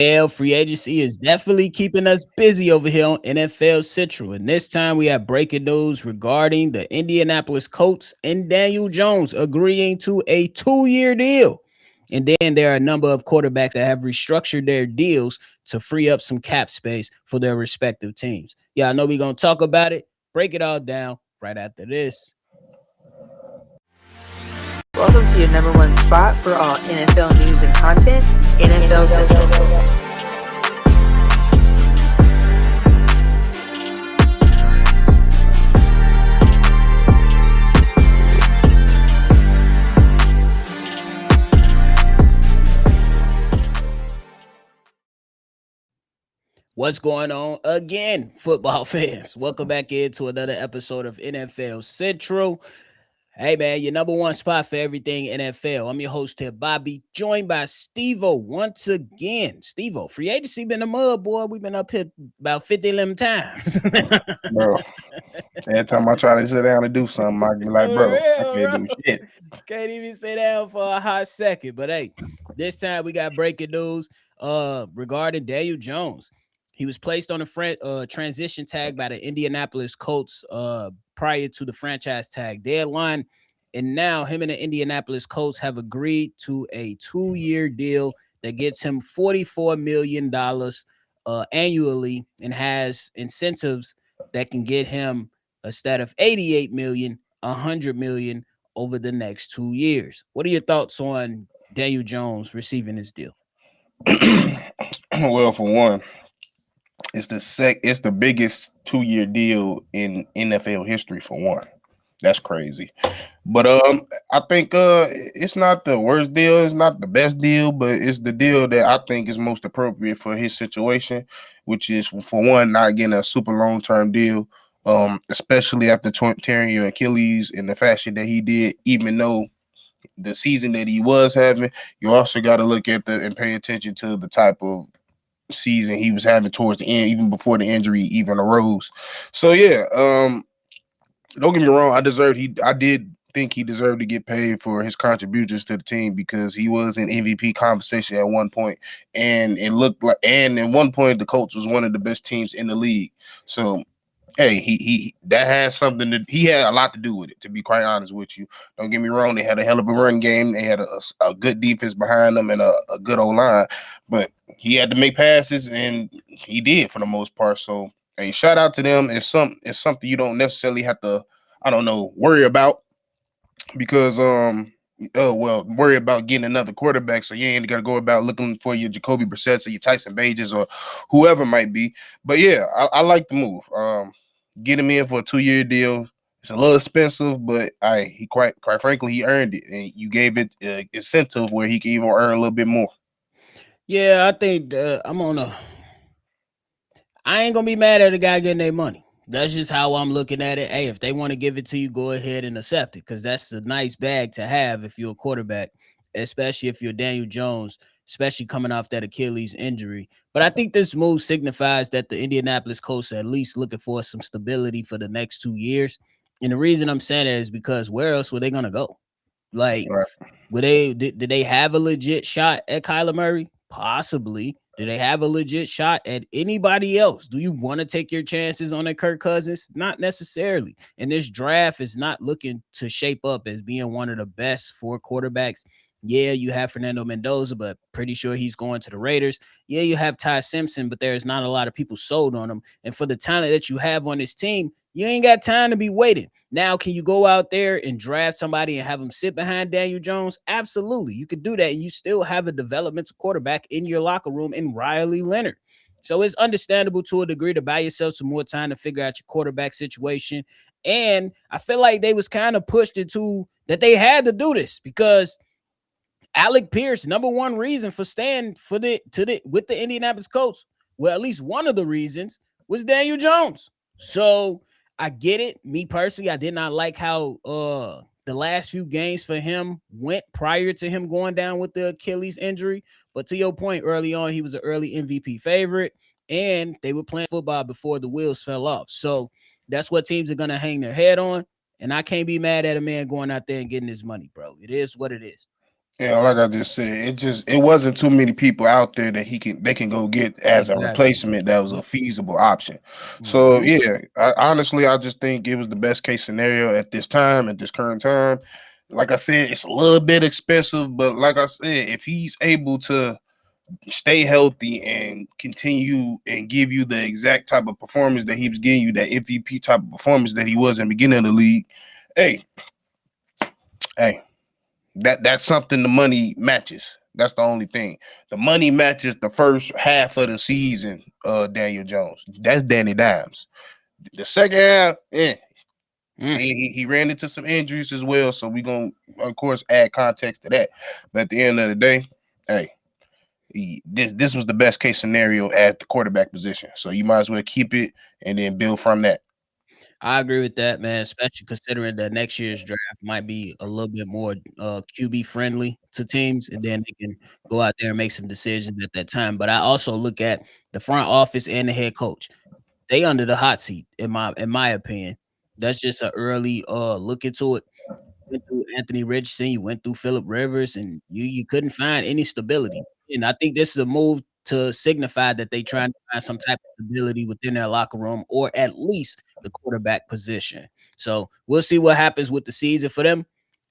Free agency is definitely keeping us busy over here on NFL Central. And this time we have breaking news regarding the Indianapolis Colts and Daniel Jones agreeing to a 2-year deal. And then there are a number of quarterbacks that have restructured their deals to free up some cap space for their respective teams. Yeah, I know we're going to talk about it, break it all down right after this. Welcome to your number one spot for all NFL news and content, NFL Central. What's going on again, football fans? Welcome back into another episode of NFL Central. Hey man, your number one spot for everything NFL. I'm your host here, Bobby, joined by Steve-O once again. Steve-O, free agency been a mud, boy. We've been up here about 50 times. Bro, every time I try to sit down and do something, I be like, bro, I can't do shit. Can't even sit down for a hot second. But hey, this time we got breaking news regarding Daniel Jones. He was placed on a transition tag by the Indianapolis Colts prior to the franchise tag deadline. And now him and the Indianapolis Colts have agreed to a 2-year deal that gets him $44 million annually and has incentives that can get him, instead of 88 million, 100 million over the next 2 years. What are your thoughts on Daniel Jones receiving this deal? Well, for one, it's the biggest 2-year deal in NFL history, for one. That's crazy. But I think it's not the worst deal, it's not the best deal, but it's the deal that I think is most appropriate for his situation, which is, for one, not getting a super long-term deal, especially after tearing your Achilles in the fashion that he did, even though the season that he was having. You also got to look at and pay attention to the type of season he was having towards the end, even before the injury even arose. So yeah, don't get me wrong, I did think he deserved to get paid for his contributions to the team, because he was in MVP conversation at one point, and it looked like, and at one point the Colts was one of the best teams in the league. So hey, he that has something that he had a lot to do with it, to be quite honest with you. Don't get me wrong, they had a hell of a run game, they had a good defense behind them, and a good O-line, but he had to make passes, and he did for the most part. So hey, shout out to them. It's something you don't necessarily have to, I don't know, worry about, because worry about getting another quarterback, so you ain't got to go about looking for your Jacoby Brissett or your Tyson Bages or whoever might be. But yeah, I like the move. Get him in for a 2-year deal. It's a little expensive, but he quite frankly, he earned it, and you gave it incentive where he can even earn a little bit more. Yeah, I think I ain't gonna be mad at the guy getting their money. That's just how I'm looking at it. Hey, if they want to give it to you, go ahead and accept it, because that's a nice bag to have if you're a quarterback, especially if you're Daniel Jones, especially coming off that Achilles injury. But I think this move signifies that the Indianapolis Colts are at least looking for some stability for the next 2 years. And the reason I'm saying that is because where else were they gonna go? Like, Right. did they have a legit shot at Kyler Murray? Possibly. Do they have a legit shot at anybody else? Do you want to take your chances on a Kirk Cousins? Not necessarily. And this draft is not looking to shape up as being one of the best 4 quarterbacks. Yeah, you have Fernando Mendoza, but pretty sure he's going to the Raiders. Yeah, you have Ty Simpson, but there's not a lot of people sold on him. And for the talent that you have on this team, you ain't got time to be waiting. Now, can you go out there and draft somebody and have them sit behind Daniel Jones? Absolutely. You could do that, and you still have a developmental quarterback in your locker room in Riley Leonard. So it's understandable to a degree to buy yourself some more time to figure out your quarterback situation. And I feel like they was kind of pushed into that they had to do this, because Alec Pierce, number one reason for staying with the Indianapolis Colts, well, at least one of the reasons, was Daniel Jones. So I get it. Me personally, I did not like how the last few games for him went prior to him going down with the Achilles injury. But to your point, early on, he was an early MVP favorite, and they were playing football before the wheels fell off. So that's what teams are going to hang their head on. And I can't be mad at a man going out there and getting his money, bro. It is what it is. Yeah, like I just said, it wasn't too many people out there that they can go get as a Exactly. replacement that was a feasible option. So Mhm. yeah, honestly, I just think it was the best case scenario at this time, at this current time. Like I said, it's a little bit expensive, but like I said, if he's able to stay healthy and continue and give you the exact type of performance that he was giving you, that MVP type of performance that he was in the beginning of the league, hey, hey, that's something the money matches. That's the only thing. The money matches the first half of the season, Daniel Jones. That's Danny Dimes. The second half, Mm. he ran into some injuries as well. So we're gonna of course add context to that. But at the end of the day, hey, this was the best case scenario at the quarterback position. So you might as well keep it and then build from that. I agree with that, man, especially considering that next year's draft might be a little bit more QB friendly to teams, and then they can go out there and make some decisions at that time. But I also look at the front office and the head coach. They under the hot seat, in my opinion. That's just an early look into it. Went through Anthony Richardson, you went through Philip Rivers, and you couldn't find any stability. And I think this is a move to signify that they trying to find some type of stability within their locker room, or at least the quarterback position. So we'll see what happens with the season for them.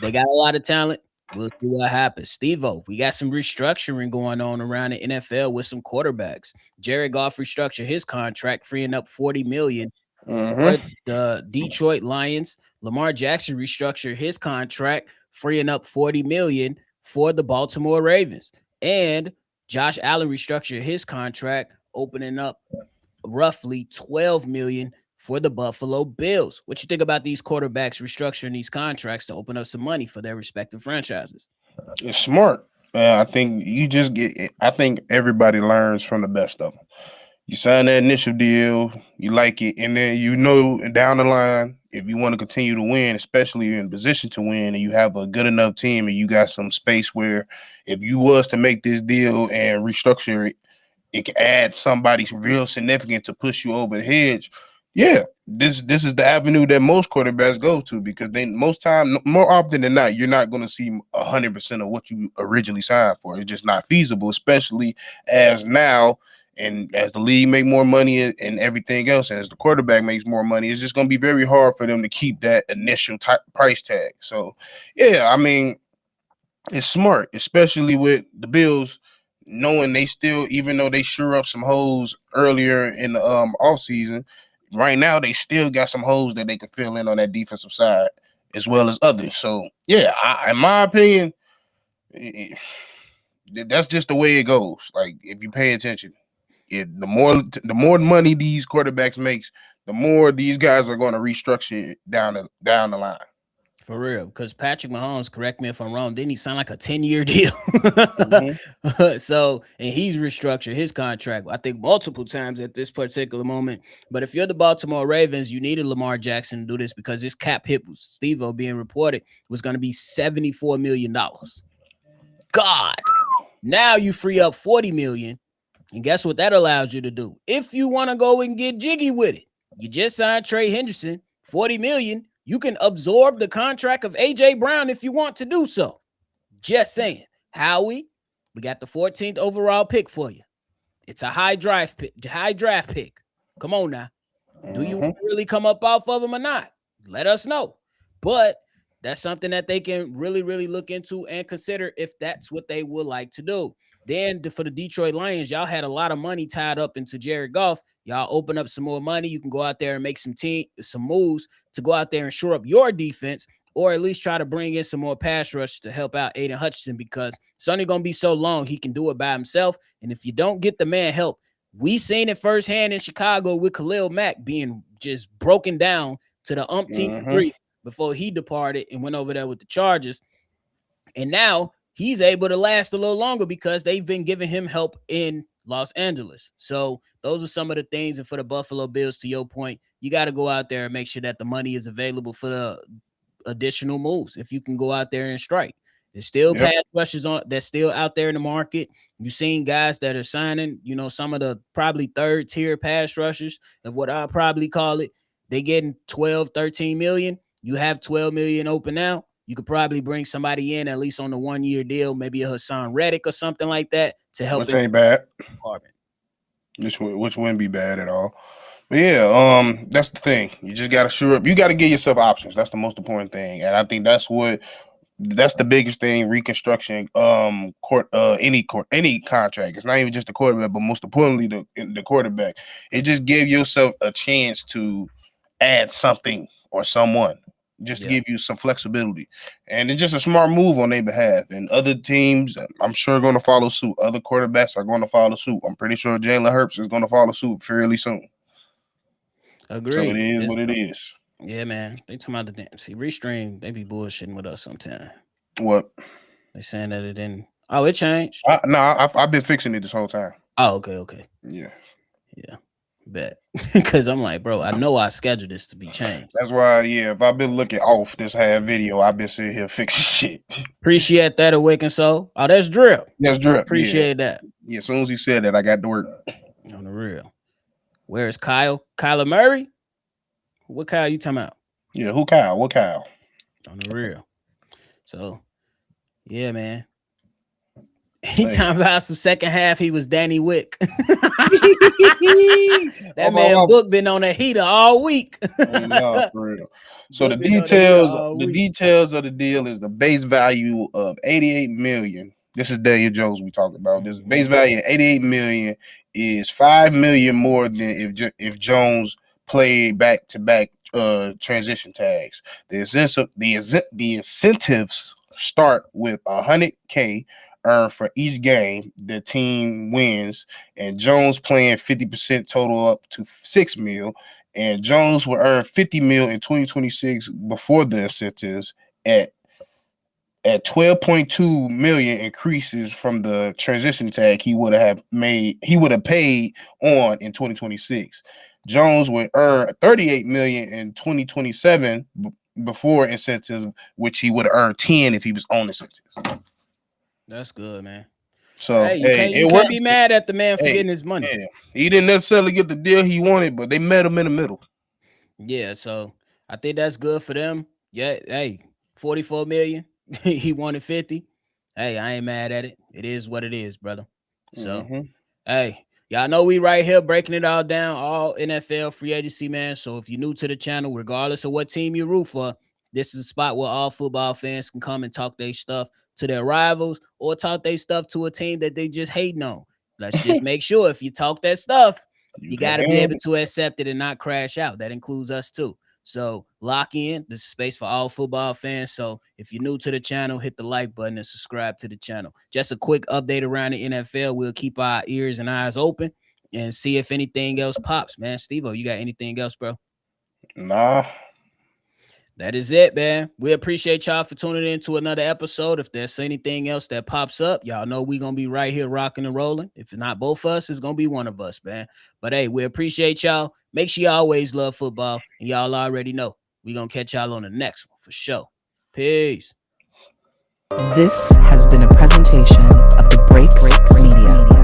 They got a lot of talent. We'll see what happens. Steve-O, we got some restructuring going on around the NFL with some quarterbacks. Jared Goff restructured his contract, freeing up 40 million for Mm-hmm. the Detroit Lions. Lamar Jackson restructured his contract, freeing up 40 million for the Baltimore Ravens. And Josh Allen restructured his contract, opening up roughly 12 million for the Buffalo Bills. What you think about these quarterbacks restructuring these contracts to open up some money for their respective franchises? It's smart. I think you just get. I think everybody learns from the best of them. You sign that initial deal, you like it, and then you know down the line, if you want to continue to win, especially you're in position to win, and you have a good enough team, and you got some space where if you was to make this deal and restructure it, it can add somebody real significant to push you over the hedge. Yeah, this is the avenue that most quarterbacks go to because they most time more often than not you're not going to see 100% of what you originally signed for. It's just not feasible, especially as now and as the league make more money and everything else, and as the quarterback makes more money, it's just going to be very hard for them to keep that initial price tag. So, yeah, I mean, it's smart, especially with the Bills, knowing they still, even though they sure up some holes earlier in the off season, right now they still got some holes that they can fill in on that defensive side as well as others. So yeah, in my opinion, it, that's just the way it goes. Like if you pay attention, the more money these quarterbacks makes, the more these guys are going to restructure it down the line. For real, because Patrick Mahomes, correct me if I'm wrong, didn't he sign like a 10-year deal? Mm-hmm. So, and he's restructured his contract, I think, multiple times at this particular moment. But if you're the Baltimore Ravens, you needed Lamar Jackson to do this because his cap hit, Steve-O being reported, was going to be $74 million. God, now you free up 40 million. And guess what that allows you to do? If you want to go and get jiggy with it, you just signed Trey Hendrickson, 40 million. You can absorb the contract of AJ Brown if you want to do so. Just saying. Howie, we got the 14th overall pick for you. It's a high draft pick. Come on now. Do you Mm-hmm. really come up off of them or not? Let us know. But that's something that they can really, really look into and consider if that's what they would like to do. Then for the Detroit Lions, y'all had a lot of money tied up into Jared Goff. Y'all open up some more money. You can go out there and make some moves to go out there and shore up your defense, or at least try to bring in some more pass rush to help out Aiden Hutchinson because it's only going to be so long he can do it by himself. And if you don't get the man help, we seen it firsthand in Chicago with Khalil Mack being just broken down to the umpteenth Mm-hmm. degree before he departed and went over there with the Chargers. And now he's able to last a little longer because they've been giving him help in Los Angeles. So those are some of the things. And for the Buffalo Bills, to your point, you got to go out there and make sure that the money is available for the additional moves. If you can go out there and strike, there's still Yep. pass rushes on that's still out there in the market. You've seen guys that are signing, some of the probably third tier pass rushers of what I probably call it. They getting 12, 13 million. You have 12 million open now. You could probably bring somebody in at least on the 1 year deal, maybe a Hassan Reddick or something like that to help. Which ain't bad. Department. Which wouldn't be bad at all. But yeah, that's the thing. You just gotta sure up. You gotta give yourself options. That's the most important thing, and I think that's the biggest thing. Reconstruction, any contract. It's not even just the quarterback, but most importantly, the quarterback. It just gave yourself a chance to add something or someone, just to give you some flexibility, and it's just a smart move on their behalf. And other teams, I'm sure, are going to follow suit. Other quarterbacks are going to follow suit. I'm pretty sure Jalen Hurts is going to follow suit fairly soon. Agree. So it is what it is. Yeah, man. They talking about the damn Restream. They be bullshitting with us sometimes. What? They saying that it didn't. Oh, it changed. I've been fixing it this whole time. Oh, okay. Yeah. Bet. Because I'm like, bro, I know I scheduled this to be changed. That's why, if I've been looking off this half video, I've been sitting here fixing shit. Appreciate that, Awaken Soul. Oh, that's Drip. That's Drip. Appreciate that. Yeah, as soon as he said that, I got to work. On the real. Where is Kyle? Kyler Murray? What Kyle you talking about? Yeah, who Kyle? What Kyle? On the real. So, yeah, man. He talking about some second half. He was Danny Wick. That book been on a heater all week. No, for real. So the details of the deal is the base value of $88 million. This is Daniel Jones we talking about. This base value of $88 million is $5 million more than if Jones played back-to-back transition tags. The incentives start with $100K earned for each game the team wins, and Jones playing 50% total up to $6 million. And Jones will earn $50 million in 2026 before the incentives at $12.2 million increases from the transition tag he would have paid on in 2026. Jones would earn $38 million in 2027 before incentives, which he would have earned 10 if he was on incentives. That's good, man. So you can't be mad at the man for getting his money. Yeah. He didn't necessarily get the deal he wanted, but they met him in the middle. Yeah, so I think that's good for them. Yeah, hey, $44 million. He wanted 50. Hey, I ain't mad at it. It is what it is, brother. So, hey, y'all know we right here breaking it all down, all NFL free agency, man. So if you're new to the channel, regardless of what team you root for, this is a spot where all football fans can come and talk their stuff to their rivals or talk their stuff to a team that they just hating on. Let's just make sure if you talk that stuff, you got to be able to accept it and not crash out. That includes us too. So lock in. This is space for all football fans. So if you're new to the channel, hit the like button and subscribe to the channel. Just a quick update around the NFL. We'll keep our ears and eyes open and see if anything else pops, man. Steve-O, you got anything else, bro? Nah. That is it, man. We appreciate y'all for tuning in to another episode. If there's anything else that pops up, y'all know we're going to be right here rocking and rolling. If not both of us, it's going to be one of us, man. But, hey, we appreciate y'all. Make sure you always love football. And y'all already know we're going to catch y'all on the next one for sure. Peace. This has been a presentation of the Break Media.